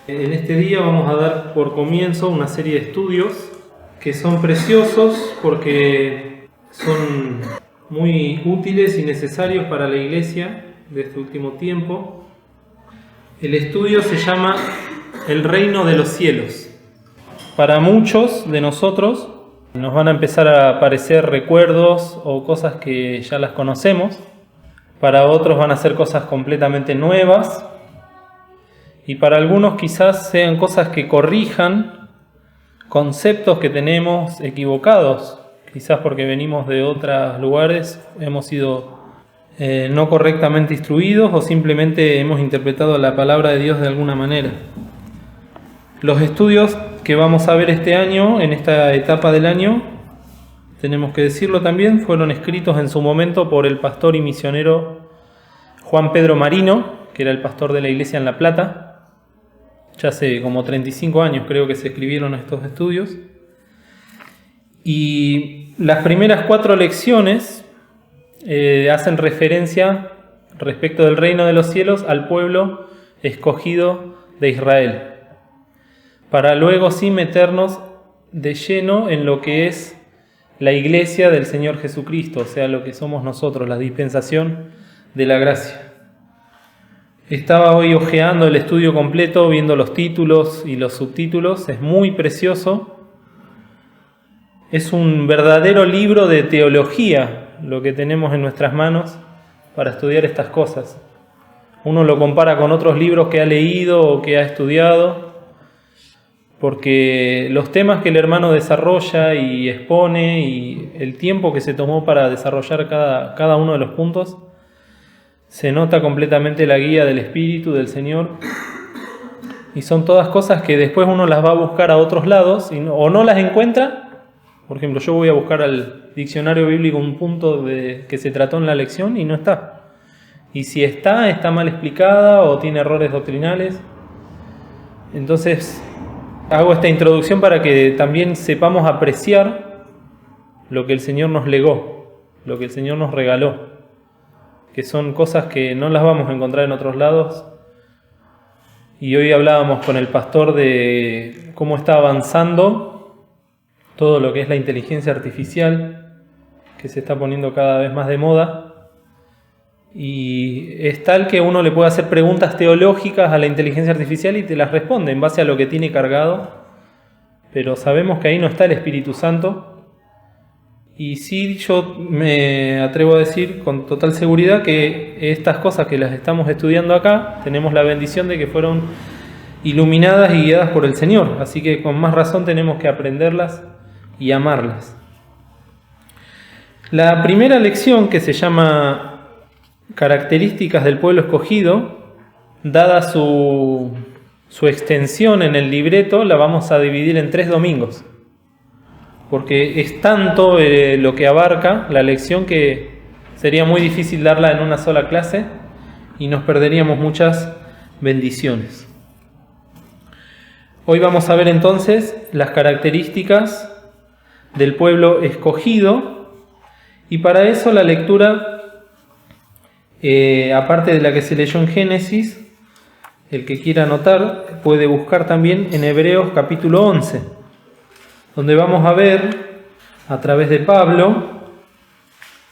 En este día vamos a dar por comienzo una serie de estudios que son preciosos porque son muy útiles y necesarios para la iglesia de este último tiempo. El estudio se llama El Reino de los Cielos. Para muchos de nosotros nos van a empezar a aparecer recuerdos o cosas que ya las conocemos. Para otros van a ser cosas completamente nuevas. Y para algunos quizás sean cosas que corrijan conceptos que tenemos equivocados. Quizás porque venimos de otros lugares, hemos sido no correctamente instruidos o simplemente hemos interpretado la palabra de Dios de alguna manera. Los estudios que vamos a ver este año, en esta etapa del año, tenemos que decirlo también, fueron escritos en su momento por el pastor y misionero Juan Pedro Marino, que era el pastor de la iglesia en La Plata. Ya hace como 35 años creo que se escribieron estos estudios. Y las primeras 4 lecciones hacen referencia respecto del reino de los cielos al pueblo escogido de Israel. Para luego sí meternos de lleno en lo que es la iglesia del Señor Jesucristo, o sea, lo que somos nosotros, la dispensación de la gracia. Estaba hoy hojeando el estudio completo, viendo los títulos y los subtítulos. Es muy precioso. Es un verdadero libro de teología lo que tenemos en nuestras manos para estudiar estas cosas. Uno lo compara con otros libros que ha leído o que ha estudiado, porque los temas que el hermano desarrolla y expone y el tiempo que se tomó para desarrollar cada uno de los puntos, se nota completamente la guía del Espíritu del Señor, y son todas cosas que después uno las va a buscar a otros lados o no las encuentra. Por ejemplo, yo voy a buscar al diccionario bíblico un punto que se trató en la lección y no está. Y si está mal explicada o tiene errores doctrinales. Entonces, hago esta introducción para que también sepamos apreciar lo que el Señor nos legó, lo que el Señor nos regaló, que son cosas que no las vamos a encontrar en otros lados. Y hoy hablábamos con el pastor de cómo está avanzando todo lo que es la inteligencia artificial, que se está poniendo cada vez más de moda. Y es tal que uno le puede hacer preguntas teológicas a la inteligencia artificial y te las responde en base a lo que tiene cargado. Pero sabemos que ahí no está el Espíritu Santo. Y sí, yo me atrevo a decir con total seguridad que estas cosas que las estamos estudiando acá, tenemos la bendición de que fueron iluminadas y guiadas por el Señor. Así que con más razón tenemos que aprenderlas y amarlas. La primera lección, que se llama Características del pueblo escogido, dada su extensión en el libreto, la vamos a dividir en 3 domingos. Porque es tanto lo que abarca la lección que sería muy difícil darla en una sola clase y nos perderíamos muchas bendiciones. Hoy vamos a ver entonces las características del pueblo escogido, y para eso la lectura, aparte de la que se leyó en Génesis, el que quiera anotar puede buscar también en Hebreos capítulo 11. Donde vamos a ver, a través de Pablo,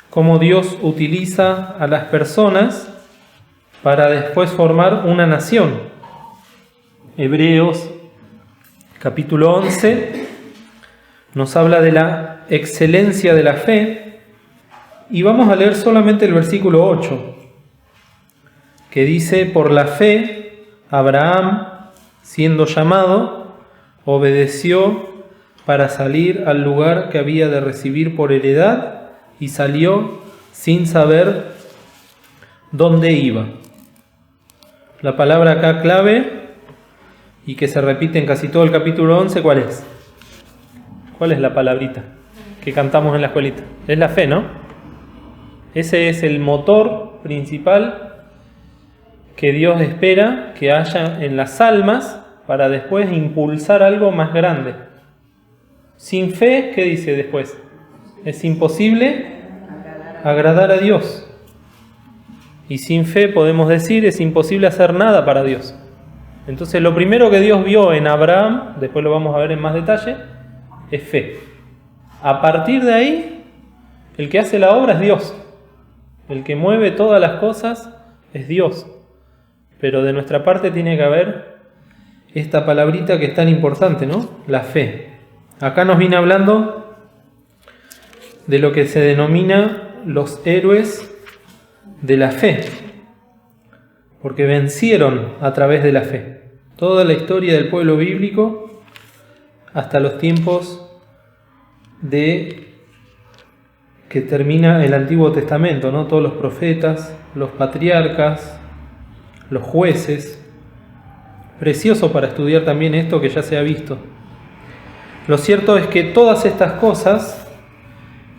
cómo Dios utiliza a las personas para después formar una nación. Hebreos capítulo 11 nos habla de la excelencia de la fe, y vamos a leer solamente el versículo 8, que dice: por la fe, Abraham, siendo llamado, obedeció para salir al lugar que había de recibir por heredad, y salió sin saber dónde iba. La palabra acá clave, y que se repite en casi todo el capítulo 11, ¿cuál es? ¿Cuál es la palabrita que cantamos en la escuelita? Es la fe, ¿no? Ese es el motor principal que Dios espera que haya en las almas para después impulsar algo más grande. Sin fe, ¿qué dice después? Es imposible agradar a Dios. Y sin fe, podemos decir, es imposible hacer nada para Dios. Entonces lo primero que Dios vio en Abraham, después lo vamos a ver en más detalle, es fe. A partir de ahí, el que hace la obra es Dios. El que mueve todas las cosas es Dios. Pero de nuestra parte tiene que haber esta palabrita que es tan importante, ¿no? La fe. Acá nos viene hablando de lo que se denomina los héroes de la fe, porque vencieron a través de la fe. Toda la historia del pueblo bíblico hasta los tiempos de que termina el Antiguo Testamento, ¿no? Todos los profetas, los patriarcas, los jueces. Precioso para estudiar también esto que ya se ha visto. Lo cierto es que todas estas cosas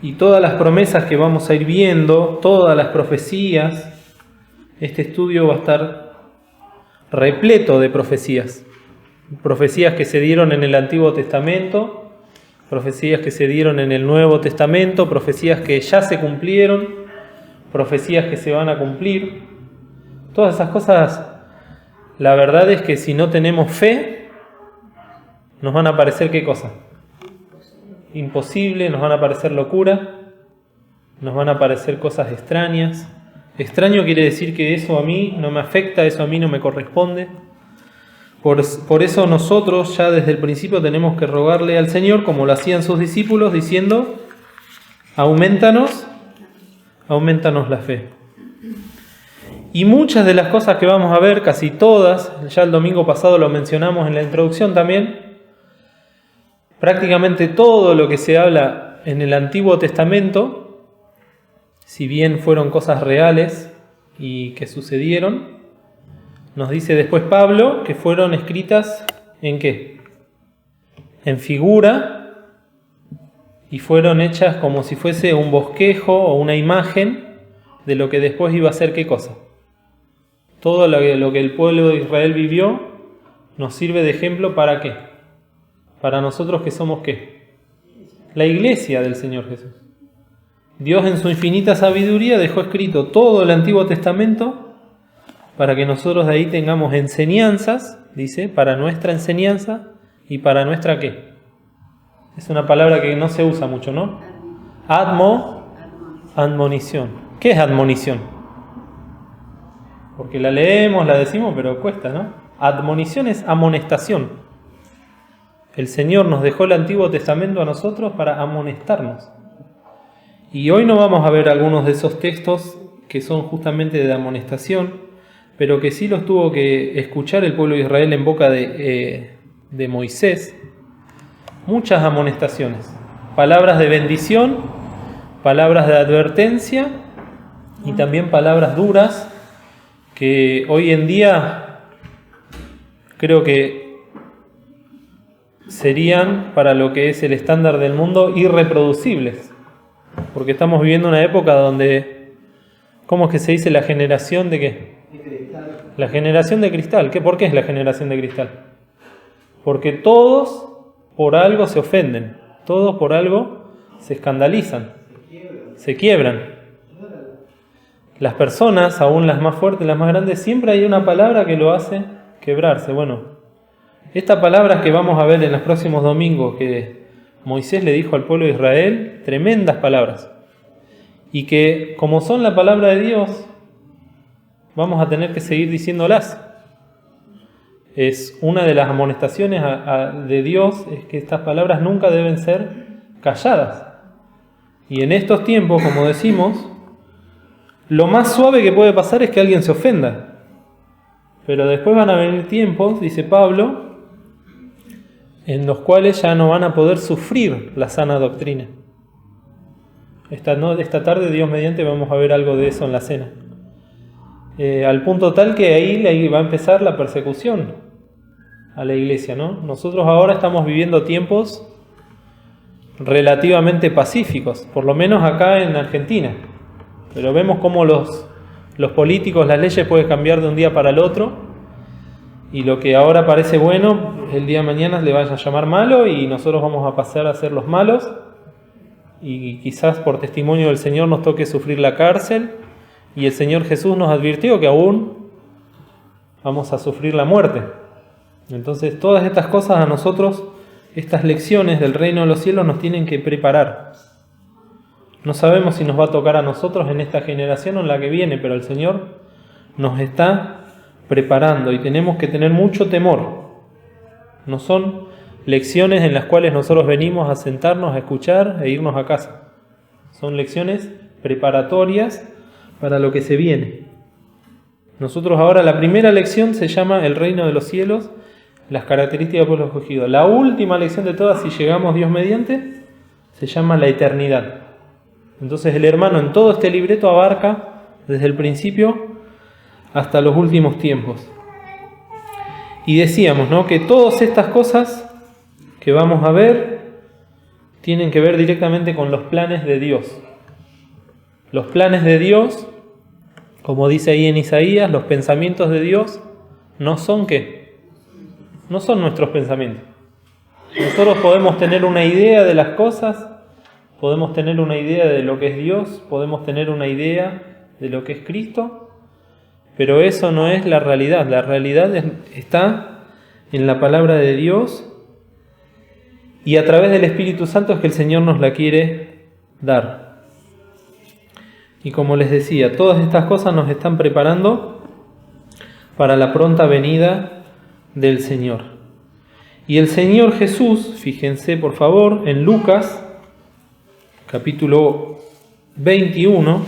y todas las promesas que vamos a ir viendo, todas las profecías, este estudio va a estar repleto de profecías. Profecías que se dieron en el Antiguo Testamento, profecías que se dieron en el Nuevo Testamento, profecías que ya se cumplieron, profecías que se van a cumplir. Todas esas cosas, la verdad es que si no tenemos fe, nos van a parecer ¿qué cosa? Imposible, nos van a parecer locura, nos van a parecer cosas extrañas. Extraño quiere decir que eso a mí no me afecta, eso a mí no me corresponde. Por eso nosotros ya desde el principio tenemos que rogarle al Señor, como lo hacían sus discípulos, diciendo: aumentanos la fe. Y muchas de las cosas que vamos a ver, casi todas, ya el domingo pasado lo mencionamos en la introducción también, prácticamente todo lo que se habla en el Antiguo Testamento, si bien fueron cosas reales y que sucedieron, nos dice después Pablo que fueron escritas ¿en qué? En figura, y fueron hechas como si fuese un bosquejo o una imagen de lo que después iba a ser ¿qué cosa? Todo lo que el pueblo de Israel vivió nos sirve de ejemplo ¿para qué? Para nosotros que somos ¿qué? La iglesia del Señor Jesús. Dios en su infinita sabiduría dejó escrito todo el Antiguo Testamento para que nosotros de ahí tengamos enseñanzas, dice, para nuestra enseñanza y para nuestra ¿qué? Es una palabra que no se usa mucho, ¿no? Admonición. ¿Qué es admonición? Porque la leemos, la decimos, pero cuesta, ¿no? Admonición es amonestación. El Señor nos dejó el Antiguo Testamento a nosotros para amonestarnos. Y hoy no vamos a ver algunos de esos textos que son justamente de amonestación, pero que sí los tuvo que escuchar el pueblo de Israel en boca de Moisés. Muchas amonestaciones. Palabras de bendición, palabras de advertencia y también palabras duras que hoy en día creo que serían, para lo que es el estándar del mundo, irreproducibles. Porque estamos viviendo una época donde, ¿cómo es que se dice la generación de qué? La generación de cristal. ¿Por qué es la generación de cristal? Porque todos por algo se ofenden, todos por algo se escandalizan, se quiebran. Las personas, aún las más fuertes, las más grandes, siempre hay una palabra que lo hace quebrarse. Bueno, esta palabra que vamos a ver en los próximos domingos, que Moisés le dijo al pueblo de Israel, tremendas palabras, y que como son la palabra de Dios, vamos a tener que seguir diciéndolas. Es una de las amonestaciones de Dios, es que estas palabras nunca deben ser calladas. Y en estos tiempos, como decimos, lo más suave que puede pasar es que alguien se ofenda. Pero después van a venir tiempos, dice Pablo, en los cuales ya no van a poder sufrir la sana doctrina. Esta tarde, Dios mediante, vamos a ver algo de eso en la cena. Al punto tal que ahí va a empezar la persecución a la iglesia, ¿no? Nosotros ahora estamos viviendo tiempos relativamente pacíficos, por lo menos acá en Argentina. Pero vemos cómo los políticos, las leyes pueden cambiar de un día para el otro, y lo que ahora parece bueno, el día de mañana le vaya a llamar malo, y nosotros vamos a pasar a ser los malos, y quizás por testimonio del Señor nos toque sufrir la cárcel, y el Señor Jesús nos advirtió que aún vamos a sufrir la muerte. Entonces todas estas cosas a nosotros, estas lecciones del reino de los cielos nos tienen que preparar. No sabemos si nos va a tocar a nosotros en esta generación o en la que viene, pero el Señor nos está preparando y tenemos que tener mucho temor. No son lecciones en las cuales nosotros venimos a sentarnos, a escuchar e irnos a casa. Son lecciones preparatorias para lo que se viene. Nosotros ahora, la primera lección se llama el reino de los cielos, las características del pueblo escogido. La última lección de todas, si llegamos Dios mediante, se llama la eternidad. Entonces el hermano en todo este libreto abarca desde el principio hasta los últimos tiempos. Y decíamos, ¿no?, que todas estas cosas que vamos a ver tienen que ver directamente con los planes de Dios. Los planes de Dios, como dice ahí en Isaías, los pensamientos de Dios no son ¿qué? No son nuestros pensamientos. Nosotros podemos tener una idea de las cosas, podemos tener una idea de lo que es Dios, podemos tener una idea de lo que es Cristo, pero eso no es la realidad. La realidad está en la palabra de Dios y a través del Espíritu Santo es que el Señor nos la quiere dar. Y como les decía, todas estas cosas nos están preparando para la pronta venida del Señor. Y el Señor Jesús, fíjense por favor, en Lucas, capítulo 21,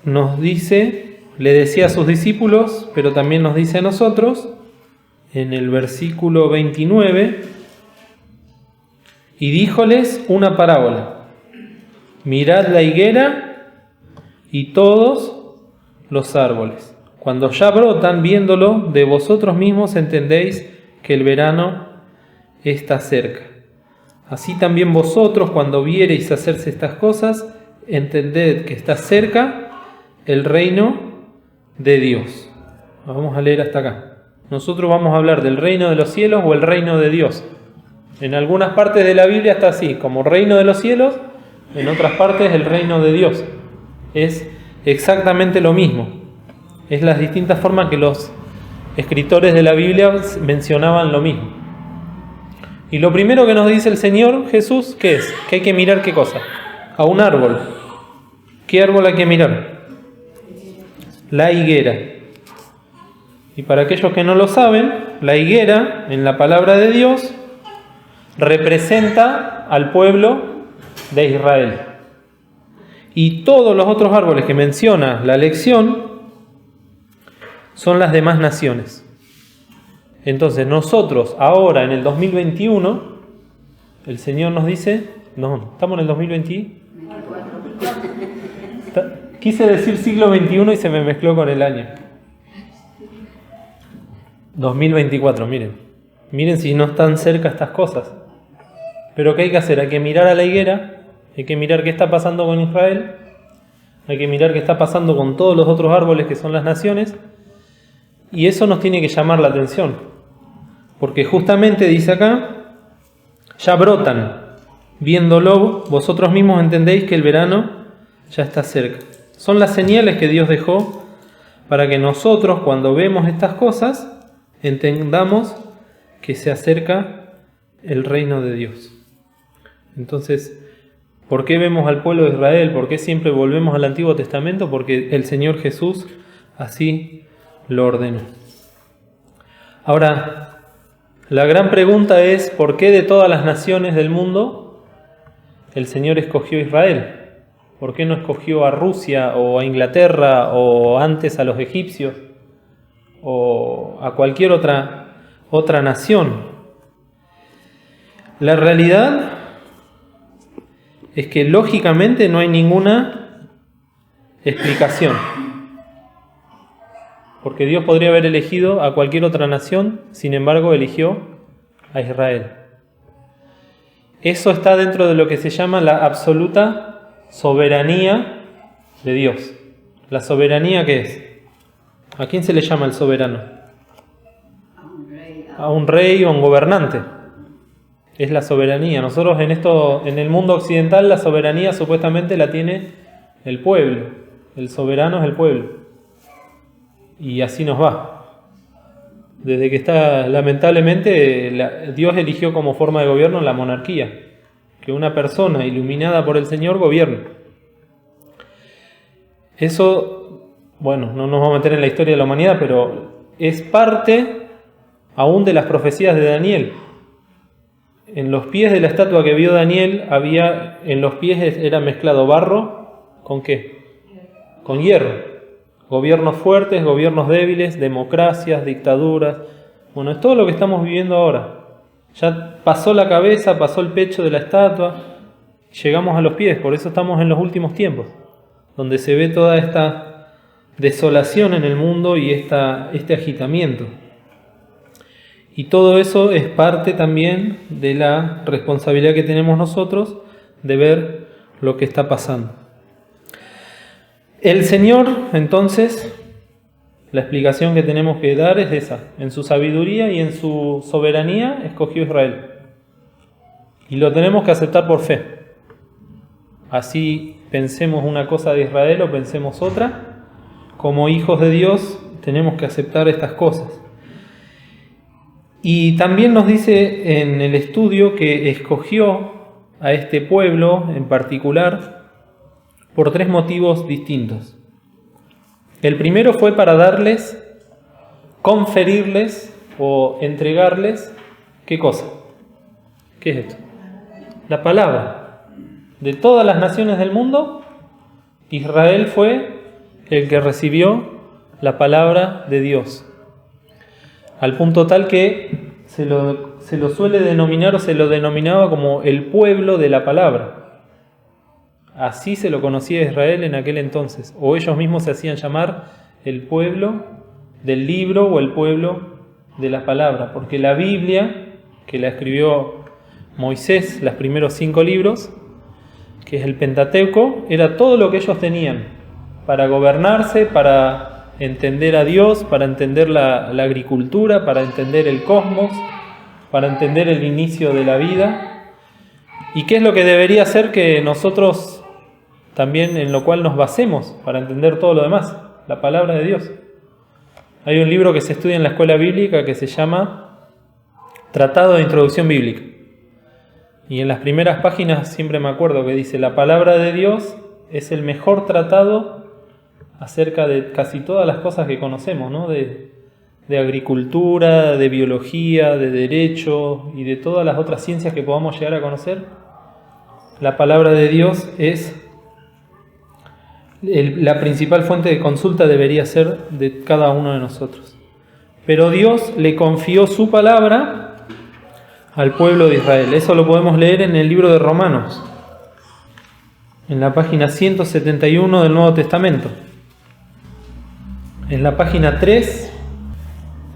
nos dice, le decía a sus discípulos, pero también nos dice a nosotros, en el versículo 29, y díjoles una parábola. Mirad la higuera y todos los árboles. Cuando ya brotan, viéndolo, de vosotros mismos entendéis que el verano está cerca. Así también vosotros, cuando viereis hacerse estas cosas, entended que está cerca el reino de Dios. Vamos a leer hasta acá. Nosotros vamos a hablar del reino de los cielos o el reino de Dios. En algunas partes de la Biblia está así, como reino de los cielos, en otras partes el reino de Dios. Es exactamente lo mismo. Es las distintas formas que los escritores de la Biblia mencionaban lo mismo. Y lo primero que nos dice el Señor Jesús, ¿qué es? Que hay que mirar ¿qué cosa? A un árbol. ¿Qué árbol hay que mirar? La higuera. Y para aquellos que no lo saben, la higuera, en la palabra de Dios, representa al pueblo de Israel. Y todos los otros árboles que menciona la lección son las demás naciones. Entonces nosotros ahora en el 2021, el Señor nos dice, no, estamos en el 2020. Quise decir siglo XXI y se me mezcló con el año. 2024, miren si no están cerca estas cosas. Pero ¿qué hay que hacer? Hay que mirar a la higuera, hay que mirar qué está pasando con Israel, hay que mirar qué está pasando con todos los otros árboles que son las naciones, y eso nos tiene que llamar la atención, porque justamente dice acá, ya brotan, viéndolo, vosotros mismos entendéis que el verano ya está cerca. Son las señales que Dios dejó para que nosotros, cuando vemos estas cosas, entendamos que se acerca el reino de Dios. Entonces, ¿por qué vemos al pueblo de Israel? ¿Por qué siempre volvemos al Antiguo Testamento? Porque el Señor Jesús así lo ordenó. Ahora, la gran pregunta es, ¿por qué de todas las naciones del mundo el Señor escogió a Israel? ¿Por qué no escogió a Rusia o a Inglaterra o antes a los egipcios o a cualquier otra nación? La realidad es que lógicamente no hay ninguna explicación. Porque Dios podría haber elegido a cualquier otra nación, sin embargo eligió a Israel. Eso está dentro de lo que se llama la absoluta soberanía de Dios. ¿La soberanía qué es? ¿A quién se le llama el soberano? A un rey o a un gobernante. Es la soberanía. Nosotros en el mundo occidental la soberanía supuestamente la tiene el pueblo. El soberano es el pueblo. Y así nos va. Desde que está, lamentablemente, Dios eligió como forma de gobierno la monarquía, que una persona iluminada por el Señor gobierne. Eso, bueno, no nos vamos a meter en la historia de la humanidad, pero es parte aún de las profecías de Daniel. En los pies de la estatua que vio Daniel, en los pies era mezclado barro, ¿con qué? Con hierro. Gobiernos fuertes, gobiernos débiles, democracias, dictaduras. Bueno, es todo lo que estamos viviendo ahora. Ya pasó la cabeza, pasó el pecho de la estatua, llegamos a los pies, por eso estamos en los últimos tiempos, donde se ve toda esta desolación en el mundo y este agitamiento. Y todo eso es parte también de la responsabilidad que tenemos nosotros de ver lo que está pasando. El Señor, entonces, la explicación que tenemos que dar es esa. En su sabiduría y en su soberanía escogió Israel. Y lo tenemos que aceptar por fe. Así pensemos una cosa de Israel o pensemos otra. Como hijos de Dios tenemos que aceptar estas cosas. Y también nos dice en el estudio que escogió a este pueblo en particular por 3 motivos distintos. El primero fue para conferirles o entregarles, ¿qué cosa? ¿Qué es esto? La palabra. De todas las naciones del mundo, Israel fue el que recibió la palabra de Dios. Al punto tal que se lo suele denominar o se lo denominaba como el pueblo de la palabra. Así se lo conocía a Israel en aquel entonces, o ellos mismos se hacían llamar el pueblo del libro o el pueblo de la palabra, porque la Biblia, que la escribió Moisés, los primeros 5 libros, que es el Pentateuco, era todo lo que ellos tenían para gobernarse, para entender a Dios, para entender la agricultura, para entender el cosmos, para entender el inicio de la vida. ¿Y qué es lo que debería ser que nosotros también en lo cual nos basemos para entender todo lo demás? La palabra de Dios. Hay un libro que se estudia en la escuela bíblica que se llama Tratado de Introducción Bíblica. Y en las primeras páginas siempre me acuerdo que dice: la palabra de Dios es el mejor tratado acerca de casi todas las cosas que conocemos, ¿no? De agricultura, de biología, de derecho y de todas las otras ciencias que podamos llegar a conocer. La palabra de Dios es la principal fuente de consulta, debería ser de cada uno de nosotros. Pero Dios le confió su palabra al pueblo de Israel. Eso lo podemos leer en el libro de Romanos, en la página 171 del Nuevo Testamento. En la página 3,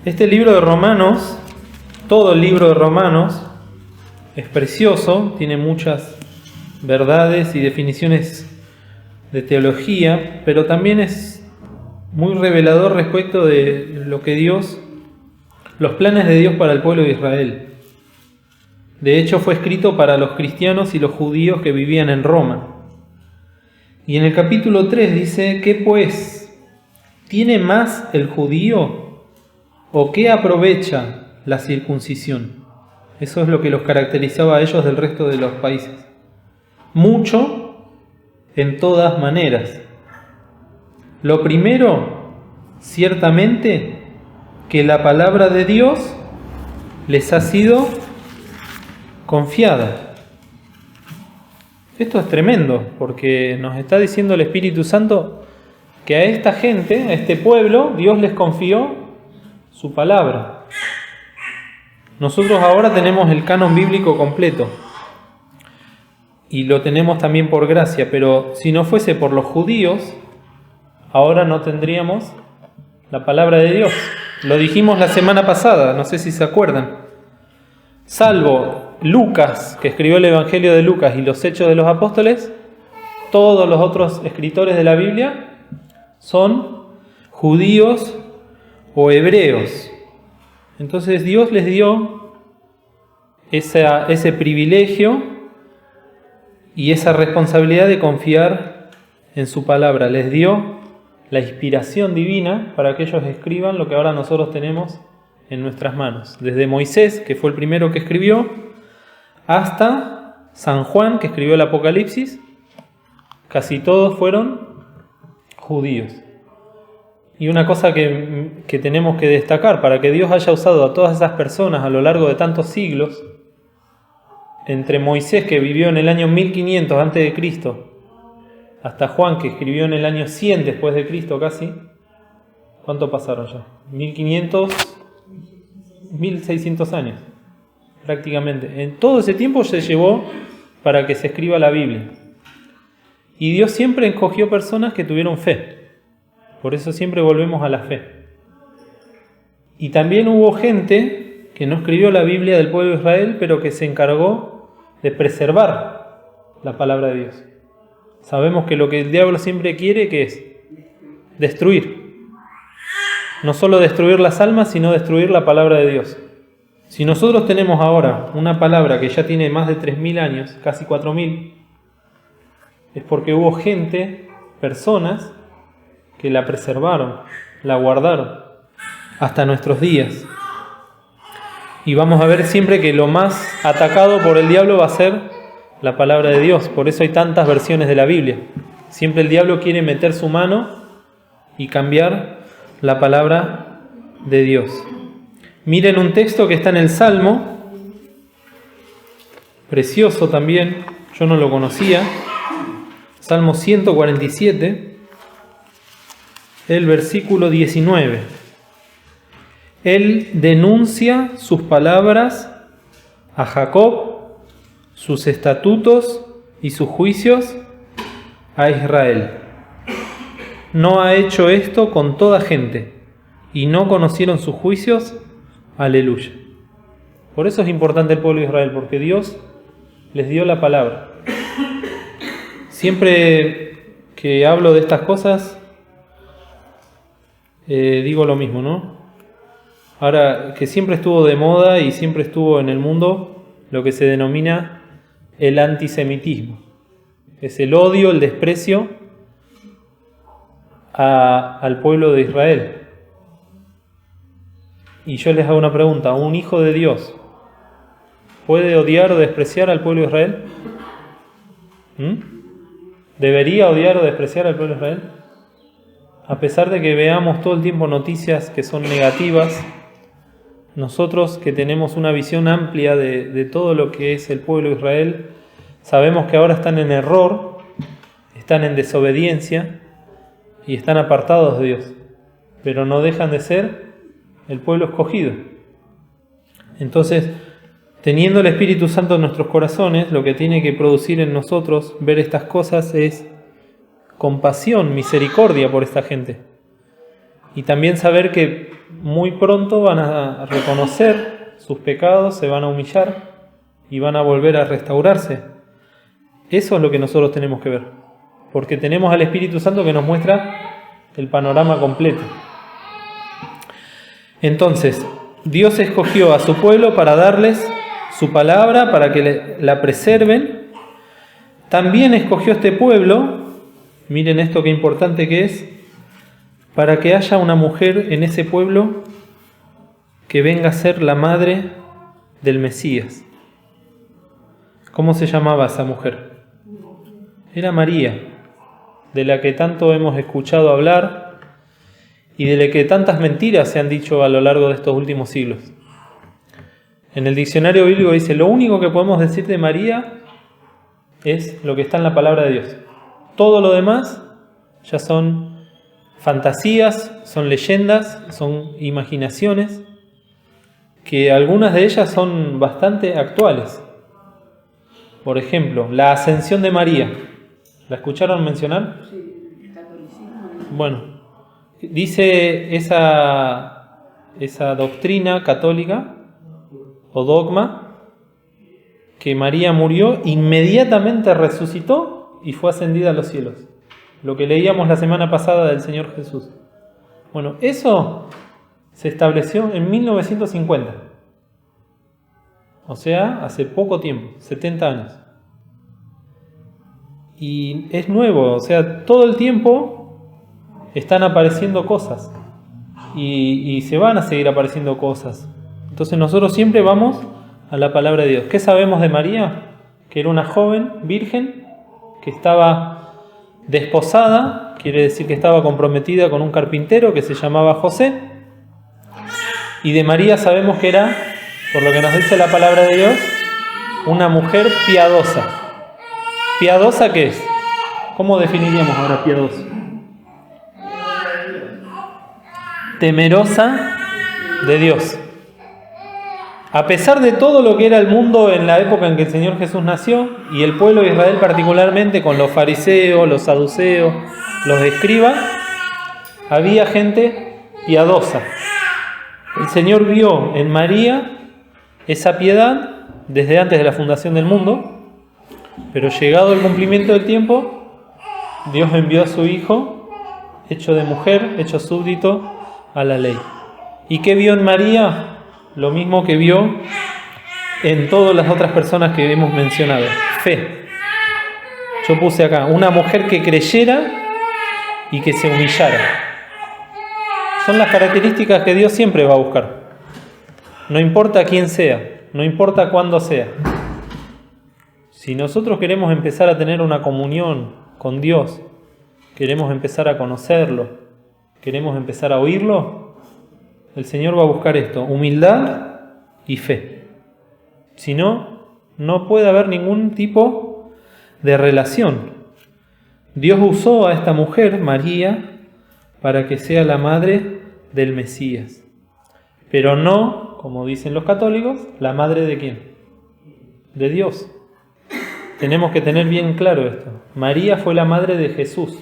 este libro de Romanos, todo el libro de Romanos, es precioso, tiene muchas verdades y definiciones de teología, pero también es muy revelador respecto de lo que los planes de Dios para el pueblo de Israel. De hecho, fue escrito para los cristianos y los judíos que vivían en Roma. Y en el capítulo 3 dice: ¿qué pues? ¿Tiene más el judío? ¿O qué aprovecha la circuncisión? Eso es lo que los caracterizaba a ellos del resto de los países. Mucho en todas maneras. Lo primero, ciertamente, que la palabra de Dios les ha sido confiada. Esto es tremendo, porque nos está diciendo el Espíritu Santo que a esta gente, a este pueblo, Dios les confió su palabra. Nosotros ahora tenemos el canon bíblico completo y lo tenemos también por gracia, pero si no fuese por los judíos, ahora no tendríamos la palabra de Dios. Lo dijimos la semana pasada, no sé si se acuerdan. Salvo Lucas, que escribió el Evangelio de Lucas y los Hechos de los Apóstoles, todos los otros escritores de la Biblia son judíos o hebreos. Entonces Dios les dio ese privilegio y esa responsabilidad de confiar en su palabra. Les dio la inspiración divina para que ellos escriban lo que ahora nosotros tenemos en nuestras manos. Desde Moisés, que fue el primero que escribió, hasta San Juan, que escribió el Apocalipsis, casi todos fueron judíos. Y una cosa que tenemos que destacar, para que Dios haya usado a todas esas personas a lo largo de tantos siglos, entre Moisés, que vivió en el año 1500 a.C., hasta Juan, que escribió en el año 100 después de Cristo casi, ¿cuánto pasaron ya? 1500, 1600 años, prácticamente. En todo ese tiempo se llevó para que se escriba la Biblia. Y Dios siempre escogió personas que tuvieron fe. Por eso siempre volvemos a la fe. Y también hubo gente que no escribió la Biblia del pueblo de Israel, pero que se encargó de preservar la palabra de Dios. Sabemos que lo que el diablo siempre quiere, ¿qué es? Destruir. No solo destruir las almas, sino destruir la palabra de Dios. Si nosotros tenemos ahora una palabra que ya tiene más de 3.000 años, casi 4.000, es porque hubo gente, personas, que la preservaron, la guardaron, hasta nuestros días. Y vamos a ver siempre que lo más atacado por el diablo va a ser la palabra de Dios. Por eso hay tantas versiones de la Biblia. Siempre el diablo quiere meter su mano y cambiar la palabra de Dios. Miren un texto que está en el Salmo, precioso también, yo no lo conocía, Salmo 147, el versículo 19. Él denuncia sus palabras a Jacob, sus estatutos y sus juicios a Israel. No ha hecho esto con toda gente, y no conocieron sus juicios. Aleluya. Por eso es importante el pueblo de Israel, porque Dios les dio la palabra. Siempre que hablo de estas cosas, digo lo mismo, ¿no? Ahora, que siempre estuvo de moda y siempre estuvo en el mundo lo que se denomina el antisemitismo. Es el odio, el desprecio al pueblo de Israel. Y yo les hago una pregunta: ¿un hijo de Dios puede odiar o despreciar al pueblo de Israel? ¿Debería odiar o despreciar al pueblo de Israel? A pesar de que veamos todo el tiempo noticias que son negativas, nosotros que tenemos una visión amplia de todo lo que es el pueblo de Israel, sabemos que ahora están en error, están en desobediencia y están apartados de Dios, pero no dejan de ser el pueblo escogido. Entonces, teniendo el Espíritu Santo en nuestros corazones, lo que tiene que producir en nosotros ver estas cosas es compasión, misericordia por esta gente. Y también saber que muy pronto van a reconocer sus pecados, se van a humillar y van a volver a restaurarse. Eso es lo que nosotros tenemos que ver, porque tenemos al Espíritu Santo que nos muestra el panorama completo. Entonces, Dios escogió a su pueblo para darles su palabra, para que la preserven. También escogió este pueblo, miren esto qué importante que es, para que haya una mujer en ese pueblo que venga a ser la madre del Mesías. ¿Cómo se llamaba esa mujer? Era María, de la que tanto hemos escuchado hablar y de la que tantas mentiras se han dicho a lo largo de estos últimos siglos. En el diccionario bíblico dice: lo único que podemos decir de María es lo que está en la palabra de Dios. Todo lo demás ya son fantasías, son leyendas, son imaginaciones, que algunas de ellas son bastante actuales. Por ejemplo, la ascensión de María. ¿La escucharon mencionar? Sí, el catolicismo. Bueno, dice esa doctrina católica o dogma que María murió, inmediatamente resucitó y fue ascendida a los cielos. Lo que leíamos la semana pasada del Señor Jesús. Bueno, eso se estableció en 1950. O sea, hace poco tiempo, 70 años. Y es nuevo, o sea, todo el tiempo están apareciendo cosas. y se van a seguir apareciendo cosas. Entonces nosotros siempre vamos a la palabra de Dios. ¿Qué sabemos de María? Que era una joven virgen que estaba desposada, quiere decir que estaba comprometida con un carpintero que se llamaba José. Y de María sabemos que era, por lo que nos dice la palabra de Dios, una mujer piadosa. ¿Piadosa qué es? ¿Cómo definiríamos ahora piadosa? Temerosa de Dios. A pesar de todo lo que era el mundo en la época en que el Señor Jesús nació, y el pueblo de Israel particularmente, con los fariseos, los saduceos, los escribas, había gente piadosa. El Señor vio en María esa piedad desde antes de la fundación del mundo, pero llegado el cumplimiento del tiempo, Dios envió a su Hijo, hecho de mujer, hecho súbdito a la ley. ¿Y qué vio en María? Lo mismo que vio en todas las otras personas que hemos mencionado. Fe. Yo puse acá, una mujer que creyera y que se humillara. Son las características que Dios siempre va a buscar. No importa quién sea, no importa cuándo sea. Si nosotros queremos empezar a tener una comunión con Dios, queremos empezar a conocerlo, queremos empezar a oírlo, el Señor va a buscar esto, humildad y fe. Si no, no puede haber ningún tipo de relación. Dios usó a esta mujer, María, para que sea la madre del Mesías. Pero no, como dicen los católicos, la madre de ¿quién? De Dios. Tenemos que tener bien claro esto. María fue la madre de Jesús.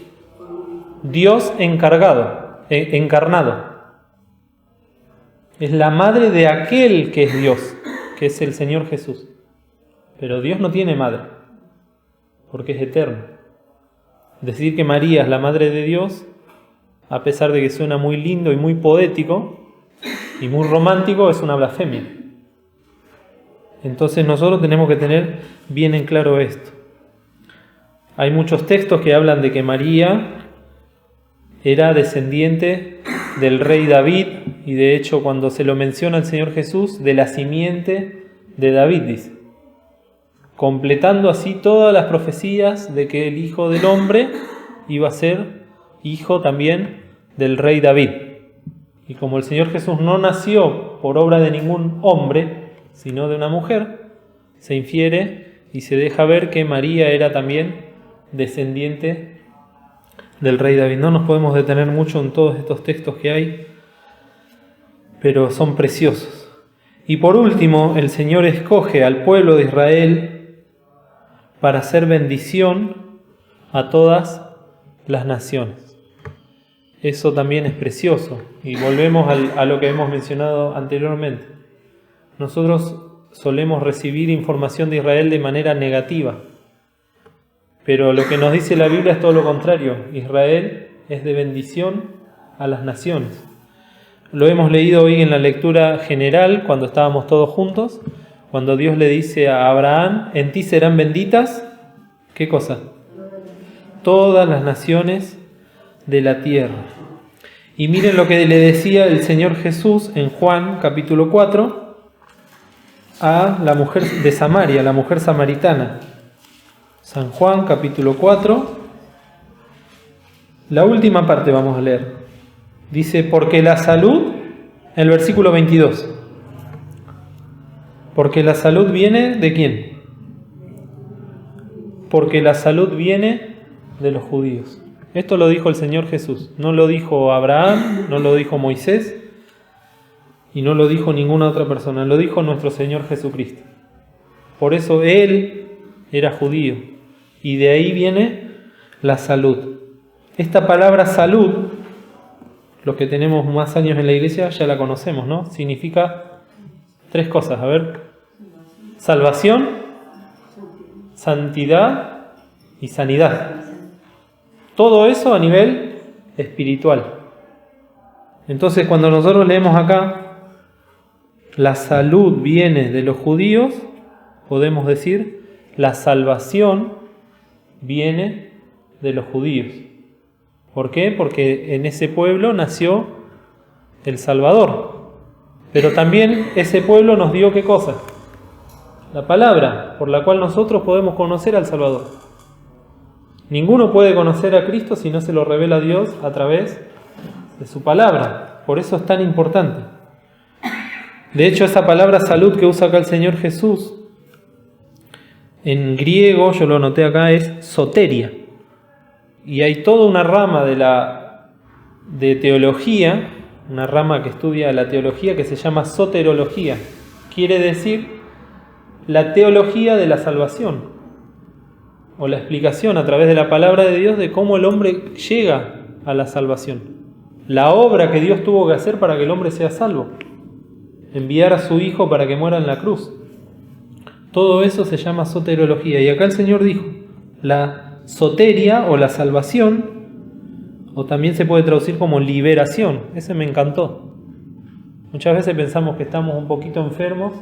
Dios encarnado. Es la madre de aquel que es Dios, que es el Señor Jesús. Pero Dios no tiene madre, porque es eterno. Decir que María es la madre de Dios, a pesar de que suena muy lindo y muy poético y muy romántico, es una blasfemia. Entonces nosotros tenemos que tener bien en claro esto. Hay muchos textos que hablan de que María era descendiente del rey David, y de hecho cuando se lo menciona el Señor Jesús, de la simiente de David, dice, completando así todas las profecías de que el Hijo del Hombre iba a ser hijo también del rey David. Y como el Señor Jesús no nació por obra de ningún hombre, sino de una mujer, se infiere y se deja ver que María era también descendiente del rey David. No nos podemos detener mucho en todos estos textos que hay, pero son preciosos. Y por último, el Señor escoge al pueblo de Israel para hacer bendición a todas las naciones. Eso también es precioso. Y volvemos a lo que hemos mencionado anteriormente. Nosotros solemos recibir información de Israel de manera negativa, pero lo que nos dice la Biblia es todo lo contrario. Israel es de bendición a las naciones. Lo hemos leído hoy en la lectura general, cuando estábamos todos juntos, cuando Dios le dice a Abraham, en ti serán benditas, ¿qué cosa? Todas las naciones de la tierra. Y miren lo que le decía el Señor Jesús en Juan capítulo 4 a la mujer de Samaria, la mujer samaritana. San Juan capítulo 4, la última parte vamos a leer. Dice, porque la salud, el versículo 22, porque la salud viene ¿de quién? Porque la salud viene de los judíos. Esto lo dijo el Señor Jesús, no lo dijo Abraham, no lo dijo Moisés y no lo dijo ninguna otra persona, lo dijo nuestro Señor Jesucristo. Por eso Él era judío y de ahí viene la salud. Esta palabra salud, los que tenemos más años en la iglesia ya la conocemos, ¿no? Significa tres cosas, a ver: salvación, santidad y sanidad. Todo eso a nivel espiritual. Entonces, cuando nosotros leemos acá, la salud viene de los judíos, podemos decir, la salvación viene de los judíos. ¿Por qué? Porque en ese pueblo nació el Salvador. Pero también ese pueblo nos dio ¿qué cosa? La palabra, por la cual nosotros podemos conocer al Salvador. Ninguno puede conocer a Cristo si no se lo revela Dios a través de su palabra. Por eso es tan importante. De hecho, esa palabra salud que usa acá el Señor Jesús, en griego, yo lo anoté acá, es soteria. Y hay toda una rama de teología, una rama que estudia la teología que se llama soterología. Quiere decir la teología de la salvación, o la explicación a través de la palabra de Dios de cómo el hombre llega a la salvación. La obra que Dios tuvo que hacer para que el hombre sea salvo. Enviar a su Hijo para que muera en la cruz. Todo eso se llama soterología. Y acá el Señor dijo, la soteria o la salvación, o también se puede traducir como liberación. Ese me encantó. Muchas veces pensamos que estamos un poquito enfermos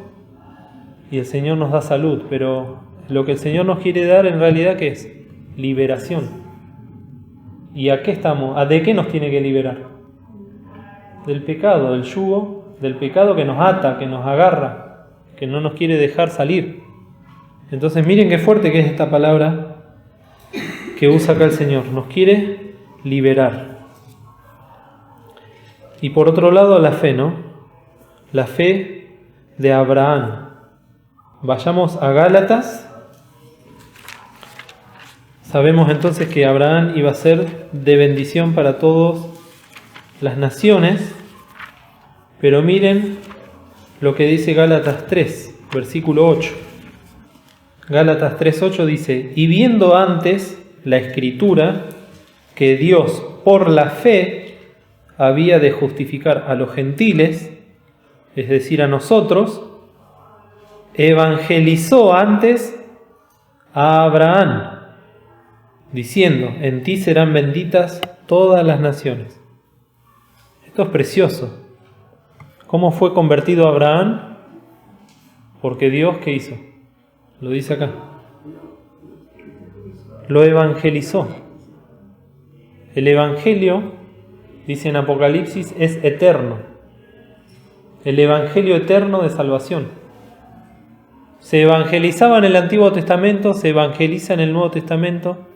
y el Señor nos da salud, pero lo que el Señor nos quiere dar en realidad, ¿qué es? Liberación. ¿Y a qué estamos? ¿De qué nos tiene que liberar? Del pecado, del yugo, del pecado que nos ata, que nos agarra, que no nos quiere dejar salir. Entonces miren qué fuerte que es esta palabra que usa acá el Señor. Nos quiere liberar. Y por otro lado la fe, ¿no? La fe de Abraham. Vayamos a Gálatas. Sabemos entonces que Abraham iba a ser de bendición para todas las naciones, pero miren lo que dice Gálatas 3, versículo 8. Gálatas 3:8 dice: y viendo antes la Escritura que Dios por la fe había de justificar a los gentiles, es decir, a nosotros, evangelizó antes a Abraham, diciendo: en ti serán benditas todas las naciones. Esto es precioso. ¿Cómo fue convertido Abraham? Porque Dios, ¿qué hizo? Lo dice acá. Lo evangelizó. El evangelio, dice en Apocalipsis, es eterno. El evangelio eterno de salvación. Se evangelizaba en el Antiguo Testamento, se evangeliza en el Nuevo Testamento,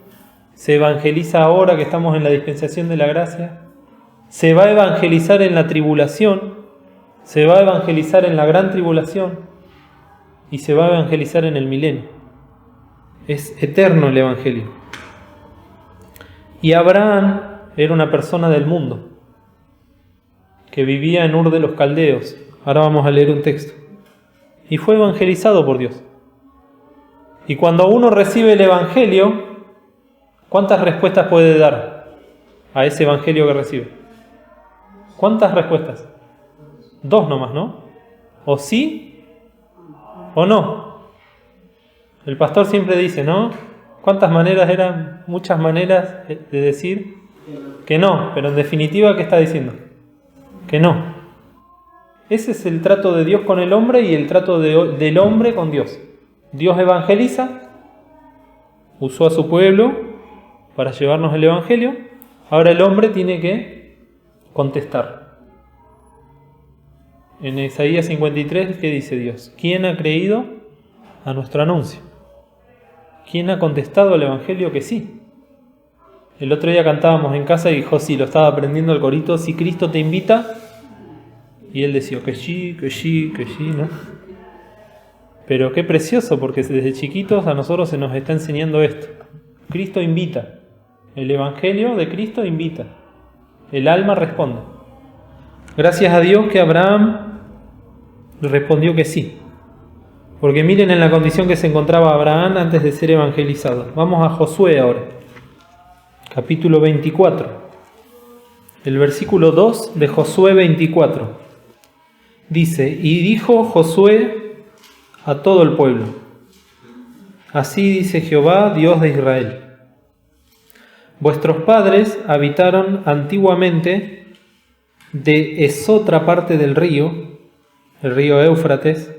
se evangeliza ahora que estamos en la dispensación de la gracia, se va a evangelizar en la tribulación, se va a evangelizar en la gran tribulación y se va a evangelizar en el milenio. Es eterno el evangelio. Y Abraham era una persona del mundo que vivía en Ur de los Caldeos. Ahora vamos a leer un texto. Y fue evangelizado por Dios. Y cuando uno recibe el evangelio, ¿cuántas respuestas puede dar a ese evangelio que recibe? ¿Cuántas respuestas? 2 nomás, ¿no? O sí o no. El pastor siempre dice, ¿no? ¿Cuántas maneras eran? Muchas maneras de decir que no, pero en definitiva, ¿qué está diciendo? Que no. Ese es el trato de Dios con el hombre y el trato del hombre con Dios. Dios evangeliza, usó a su pueblo para llevarnos el evangelio. Ahora el hombre tiene que contestar. En Isaías 53, ¿qué dice Dios? ¿Quién ha creído a nuestro anuncio? ¿Quién ha contestado al evangelio que sí? El otro día cantábamos en casa y Josi lo estaba aprendiendo el corito: si Cristo te invita. Y él decía que sí, que sí, que sí, ¿no? Pero qué precioso, porque desde chiquitos a nosotros se nos está enseñando esto. Cristo invita. El evangelio de Cristo invita. El alma responde. Gracias a Dios que Abraham respondió que sí. Porque miren en la condición que se encontraba Abraham antes de ser evangelizado. Vamos a Josué ahora. Capítulo 24. El versículo 2 de Josué 24. Dice: y dijo Josué a todo el pueblo: así dice Jehová, Dios de Israel: vuestros padres habitaron antiguamente de esotra parte del río, el río Éufrates,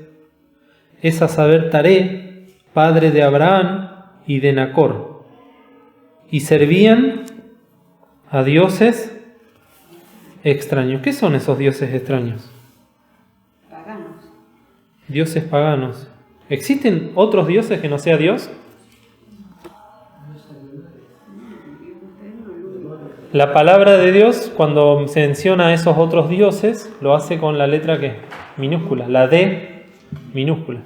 es a saber Taré, padre de Abraham y de Nacor, y servían a dioses extraños. ¿Qué son esos dioses extraños? Paganos. Dioses paganos. ¿Existen otros dioses que no sea Dios? La palabra de Dios, cuando se menciona a esos otros dioses, lo hace con la letra ¿qué? Minúscula, la D minúscula.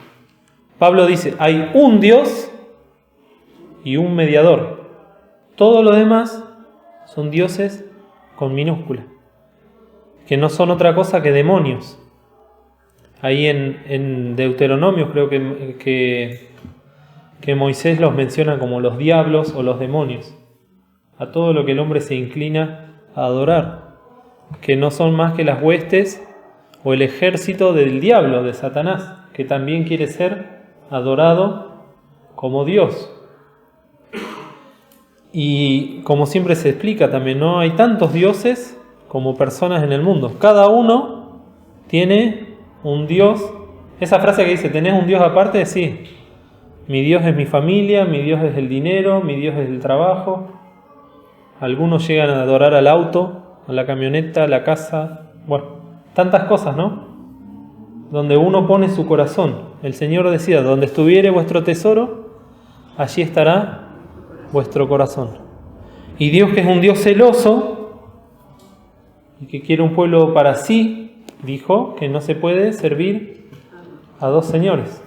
Pablo dice, hay un Dios y un mediador. Todo lo demás son dioses con minúscula, que no son otra cosa que demonios. Ahí en Deuteronomio creo que Moisés los menciona como los diablos o los demonios, a todo lo que el hombre se inclina a adorar, que no son más que las huestes o el ejército del diablo, de Satanás, que también quiere ser adorado como Dios. Y como siempre se explica también, ¿no? Hay tantos dioses como personas en el mundo. Cada uno tiene un Dios. Esa frase que dice, ¿tenés un Dios aparte? Sí. Mi Dios es mi familia, mi Dios es el dinero, mi Dios es el trabajo. Algunos llegan a adorar al auto, a la camioneta, a la casa. Bueno, tantas cosas, ¿no? Donde uno pone su corazón. El Señor decía, donde estuviere vuestro tesoro, allí estará vuestro corazón. Y Dios, que es un Dios celoso y que quiere un pueblo para sí, dijo que no se puede servir a dos señores.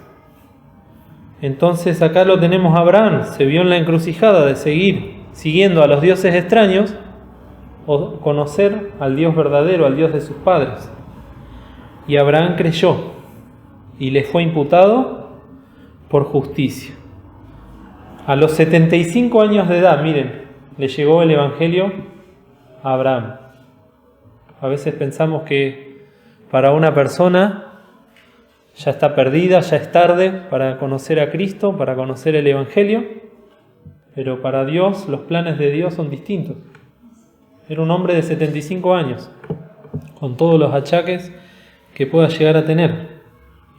Entonces acá lo tenemos a Abraham, se vio en la encrucijada de seguir siguiendo a los dioses extraños o conocer al Dios verdadero, al Dios de sus padres. Y Abraham creyó y le fue imputado por justicia. A los 75 años de edad, miren, le llegó el Evangelio a Abraham. A veces pensamos que para una persona ya está perdida, ya es tarde para conocer a Cristo, para conocer el Evangelio, pero para Dios los planes de Dios son distintos. Era un hombre de 75 años, con todos los achaques que pueda llegar a tener,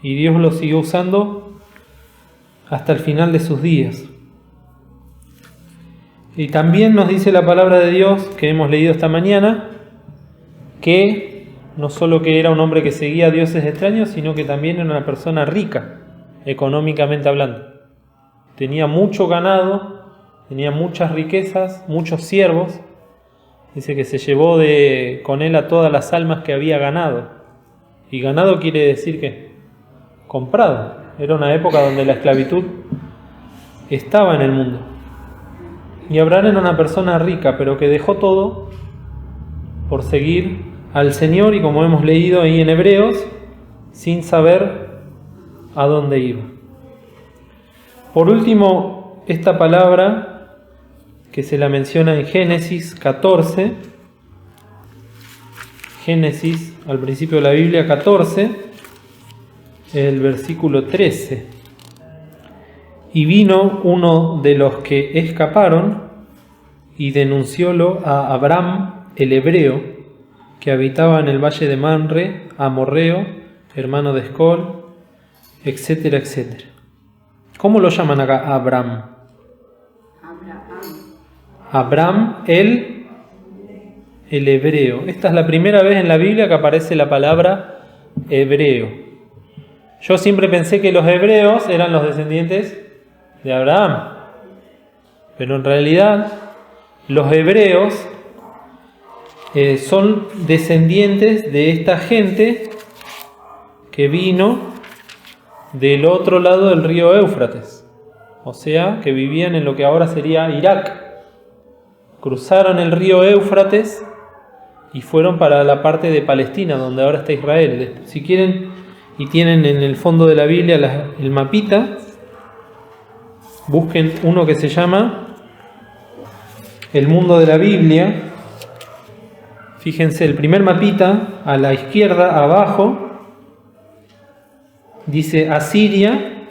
y Dios lo siguió usando hasta el final de sus días. Y también nos dice la palabra de Dios que hemos leído esta mañana, que no solo que era un hombre que seguía a dioses extraños, sino que también era una persona rica, económicamente hablando. Tenía mucho ganado, tenía muchas riquezas, muchos siervos. Dice que se llevó con él a todas las almas que había ganado. Y ganado quiere decir que comprado. Era una época donde la esclavitud estaba en el mundo. Y Abraham era una persona rica, pero que dejó todo por seguir al Señor, y como hemos leído ahí en Hebreos, sin saber a dónde iba. Por último, esta palabra que se la menciona en Génesis 14, Génesis, al principio de la Biblia 14, el versículo 13. Y vino uno de los que escaparon y denunciólo a Abraham el hebreo, que habitaba en el valle de Manre, amorreo, hermano de Escol, etcétera, etcétera. ¿Cómo lo llaman acá Abraham? Abraham el hebreo. Esta es la primera vez en la Biblia que aparece la palabra hebreo. Yo siempre pensé que los hebreos eran los descendientes de Abraham, pero en realidad los hebreos son descendientes de esta gente que vino del otro lado del río Éufrates, o sea, que vivían en lo que ahora sería Irak. Cruzaron el río Éufrates y fueron para la parte de Palestina, donde ahora está Israel. Si quieren, y tienen en el fondo de la Biblia el mapita, busquen uno que se llama El Mundo de la Biblia. Fíjense, el primer mapita a la izquierda, abajo, dice Asiria,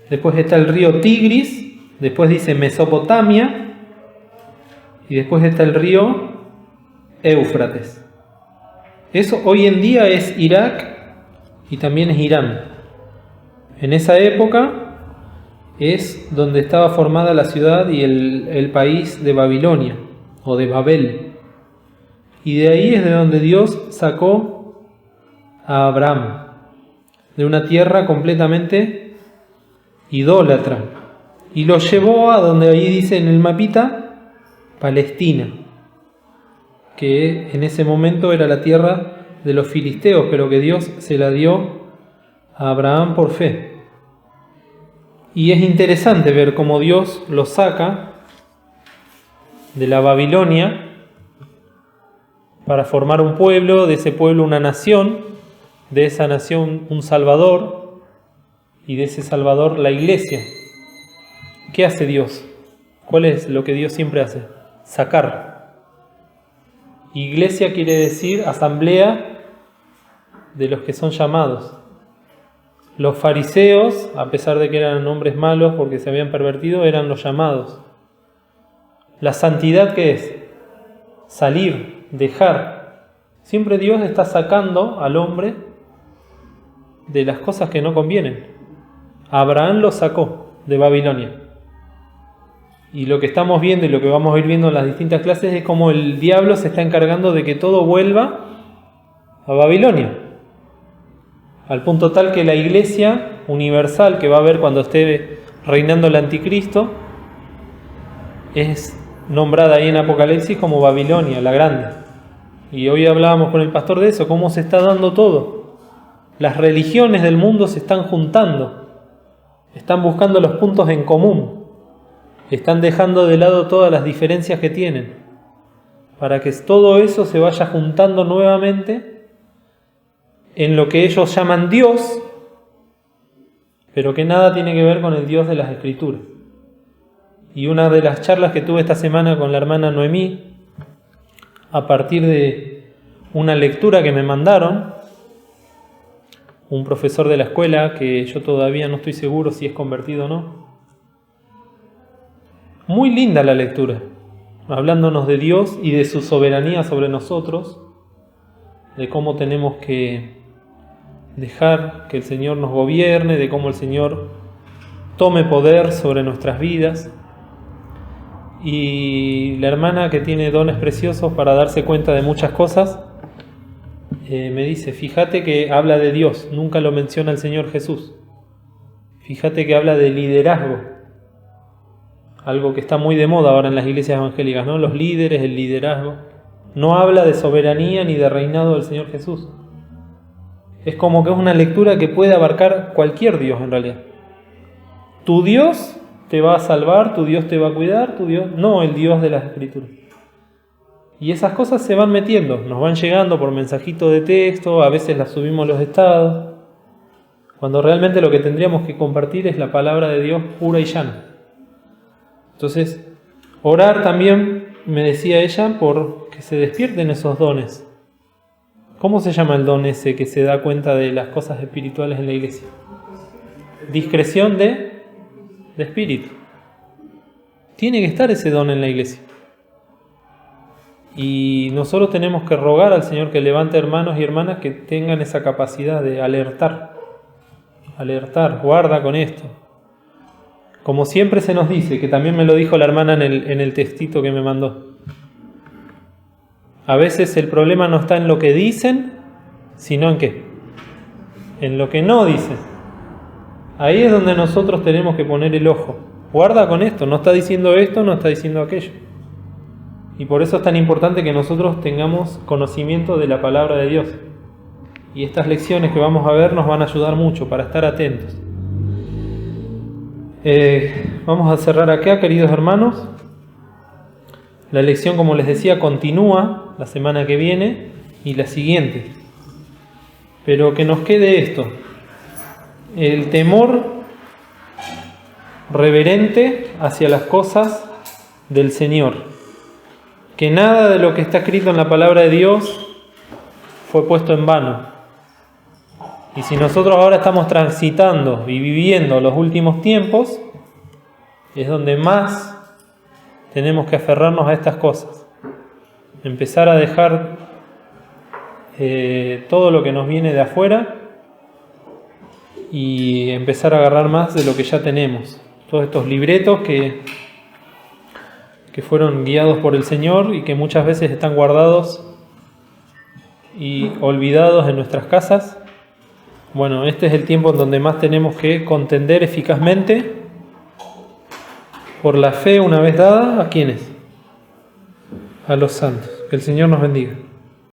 después está el río Tigris, después dice Mesopotamia, y después está el río Éufrates. Eso hoy en día es Irak y también es Irán. En esa época es donde estaba formada la ciudad y el país de Babilonia, o de Babel. Y de ahí es de donde Dios sacó a Abraham, de una tierra completamente idólatra, y lo llevó a donde ahí dice en el mapita, Palestina, que en ese momento era la tierra de los filisteos, pero que Dios se la dio a Abraham por fe. Y es interesante ver cómo Dios lo saca de la Babilonia para formar un pueblo, de ese pueblo una nación, de esa nación un Salvador, y de ese Salvador la Iglesia. ¿Qué hace Dios? ¿Cuál es lo que Dios siempre hace? Sacar. Iglesia quiere decir asamblea de los que son llamados. Los fariseos, a pesar de que eran hombres malos porque se habían pervertido, eran los llamados. La santidad, ¿qué es? Salir, dejar. Siempre Dios está sacando al hombre de las cosas que no convienen. Abraham lo sacó de Babilonia. Y lo que estamos viendo y lo que vamos a ir viendo en las distintas clases es cómo el diablo se está encargando de que todo vuelva a Babilonia. Al punto tal que la iglesia universal que va a haber cuando esté reinando el anticristo es nombrada ahí en Apocalipsis como Babilonia, la grande. Y hoy hablábamos con el pastor de eso, cómo se está dando todo. Las religiones del mundo se están juntando, están buscando los puntos en común, están dejando de lado todas las diferencias que tienen, para que todo eso se vaya juntando nuevamente en lo que ellos llaman Dios, pero que nada tiene que ver con el Dios de las Escrituras. Y una de las charlas que tuve esta semana con la hermana Noemí, a partir de una lectura que me mandaron, un profesor de la escuela, que yo todavía no estoy seguro si es convertido o no. Muy linda la lectura, hablándonos de Dios y de su soberanía sobre nosotros, de cómo tenemos que dejar que el Señor nos gobierne, de cómo el Señor tome poder sobre nuestras vidas. Y la hermana, que tiene dones preciosos para darse cuenta de muchas cosas, me dice, fíjate que habla de Dios, nunca lo menciona el Señor Jesús. Fíjate que habla de liderazgo, algo que está muy de moda ahora en las iglesias evangélicas, ¿no? Los líderes, el liderazgo. No habla de soberanía ni de reinado del Señor Jesús. Es como que es una lectura que puede abarcar cualquier Dios en realidad. Tu Dios te va a salvar, tu Dios te va a cuidar, tu Dios, no el Dios de las Escrituras. Y esas cosas se van metiendo, nos van llegando por mensajito de texto, a veces las subimos a los estados, cuando realmente lo que tendríamos que compartir es la palabra de Dios pura y llana. Entonces, orar también, me decía ella, por que se despierten esos dones. ¿Cómo se llama el don ese que se da cuenta de las cosas espirituales en la iglesia? Discreción de espíritu. Tiene que estar ese don en la iglesia. Y nosotros tenemos que rogar al Señor que levante hermanos y hermanas que tengan esa capacidad de alertar, guarda con esto. Como siempre se nos dice, que también me lo dijo la hermana en el textito que me mandó. A veces el problema no está en lo que dicen, sino en qué, en lo que no dicen. Ahí es donde nosotros tenemos que poner el ojo. Guarda con esto, no está diciendo esto, no está diciendo aquello. Y por eso es tan importante que nosotros tengamos conocimiento de la palabra de Dios. Y estas lecciones que vamos a ver nos van a ayudar mucho para estar atentos. Vamos a cerrar acá, queridos hermanos. La lección, como les decía, continúa la semana que viene y la siguiente. Pero que nos quede esto: el temor reverente hacia las cosas del Señor. Que nada de lo que está escrito en la palabra de Dios fue puesto en vano. Y si nosotros ahora estamos transitando y viviendo los últimos tiempos, es donde más tenemos que aferrarnos a estas cosas. Empezar a dejar todo lo que nos viene de afuera y empezar a agarrar más de lo que ya tenemos. Todos estos libretos que fueron guiados por el Señor y que muchas veces están guardados y olvidados en nuestras casas. Bueno, este es el tiempo en donde más tenemos que contender eficazmente por la fe una vez dada. ¿A quiénes? A los santos. Que el Señor nos bendiga.